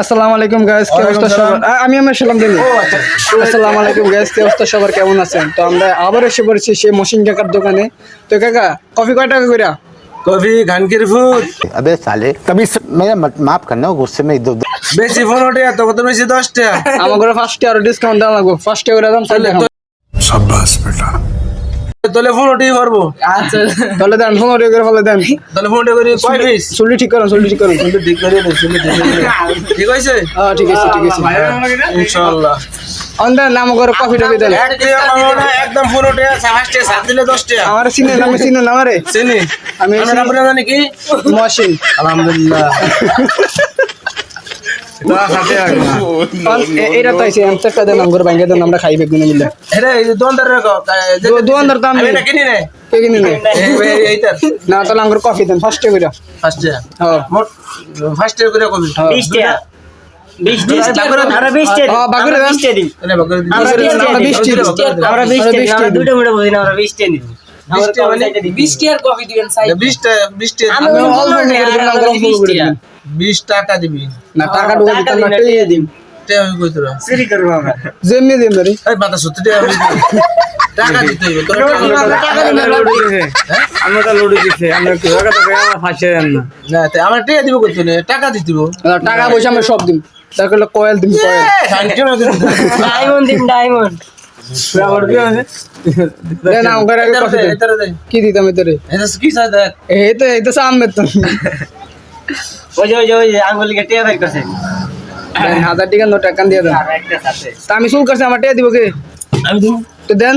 আসসালামু আলাইকুম গাইস, কি অবস্থা সবার? আমি সালাম দিই। আসসালামু আলাইকুম গাইস, কি অবস্থা সবার, কেমন আছেন? তো আমরা আবার এসে পড়েছি সেই মহসিন কাকার দোকানে। তো কাকা, কফি কয় টাকা কইরা? কফি ঘানকির ফুড अबे साले कभी मेरा माफ करना गुस्से में इधर उधर বেশি 15 টাকা তো কত বেশি 10 টাকা আমার ঘরে ফার্স্টে আরো ডিসকাউন্ট দেওয়া লাগবে। ফার্স্টে করে দাম তাহলে তাহলে 15 টাকা করবো। আচ্ছা তাহলে দেন 15 টাকা করে ফেলে দেন। তাহলে 15 টাকা করে কয় পিস চুলি ঠিক করুন, চুলি ঠিক করুন। কিন্তু ঠিক করে দেন শুনে ঠিক আছে হ্যাঁ ঠিক আছে, ঠিক আছে ইনশাআল্লাহ। অন্দার নাম করে কফি টফি দেন। একদম 15 টাকা ফার্স্টে 7 দিলে 10 টাকা আমার চিনেন, আমি চিনেন আমারে? চিনি আমি আমরা নাম জানি কি মহসিন। আলহামদুলিল্লাহ এটা খাতে আগে এইটা তো আইছে একটা দেন, নাম করে ভাঙ্গে দেন, আমরা খাইবে গুনে মিলে। এটা এই দোকানদার রাখো দোকানদার দাম এটা কিনি নে কে কিনে নে? এইটা না তাহলে আমার কফি দেন ফার্স্টে কইরা। ফার্স্টে হ্যাঁ মোট ফার্স্টে করে কবি 20 টাকা 20 টাকা আমরা 20 টাকা হ্যাঁ বাগুরে দেন। 20 টাকা দিই এনে বকরে আমরা 20 টাকা আমরা 20 টাকা আমরা 20 টাকা আমরা দুটো মুড়ে বলি না আমরা 20 টাকা দিই 20 টাকা মানে 20 টাকার কফি দিবেন সাইড 20 টাকা 20 টাকা আমি অল্প করে দিলাম 20 টাকা 20 টাকা দিবি না টাকা ঢুকা দিতাম না, টেয়ে দিম। টাকা আমি কই তোরা চুরি করব আমরা যেমনি দিম রে। এই বাতা 70 টাকা আমি দিবি। টাকা দিতে হইবে তোরা টাকা দিবেন আমরা তো লড়ি দিছে, আমরা কি ওটা তো আমার ফাঁসে দেন না। না তে আমার টাকা দিব কই তোনে টাকা দিতে দিব টাকা পয়সা আমরা সব দিম। তারপর কয়েল দিম, কয়েল। শান্তি না দিতে ডায়মন্ড দিন ডায়মন্ড আমার কি আছে দেন আমার আগে কফি দেন। এটারে দে কি দিতাম এতরে? এটা কি চাই দেখ এই তো সামনে তো ওই যে আঙ্গুল কেটে বের করছে 1000 টাকা নোট টাকা দিয়ে দেন। আর একটা সাথে তা আমি চুল করছি, আমার টাকা দিব কে? আমি দিব তো দেন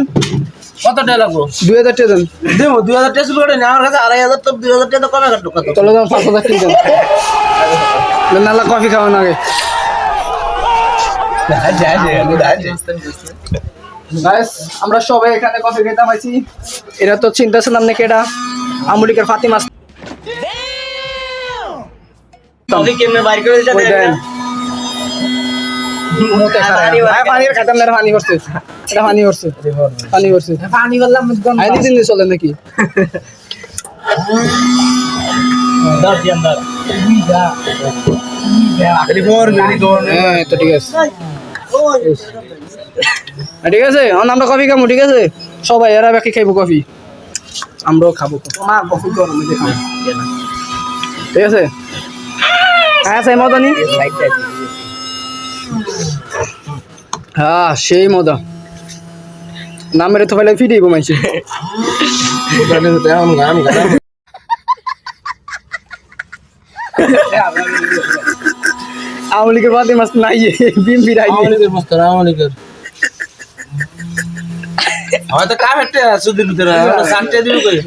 কত টাকা লাগবো 2000 টাকা দেন। দেব 2000 টাকা শুরু করে না আমার কাছে 2500 তো 2000 টাকা তো কমে কাটো কত চলো দেন 5000 টাকা দেন। নালা কফি খাওয়ান আগে। গাইস আমরা সবাই এখানে কফি খেতে পাইছি। এরা তো চিন্তা ছিলাম না কেডা, আমেরিকার ফাতিমা। কফি কেমনে বাইর করে দিতে ওই দেন মোতে খারাপ পানির খাতাম না, পানি করছে এটা, পানি করছে, পানি করছে, পানি বললাম আই দিন চলে নাকি? দর দি আন্দার হ্যাঁ তো ঠিক আছে, ঠিক আছে। এখন আমরা কফি খাবো, ঠিক আছে? সবাই এরা বাকি খাইবো কফি, আমরাও খাবো। মা কফি গরম হয়ে খাবো, ঠিক আছে? হ্যাঁ সেই মজা নি, হ্যাঁ সেই মজা। নামের তো ফেলে ফিরে ঘুমাইছে। আমলিকের বাদে মাছ নাই, বিম ফিরাই হয়তো কাম একটা সুদিন ভিতরে 60 টাকা দিবি কই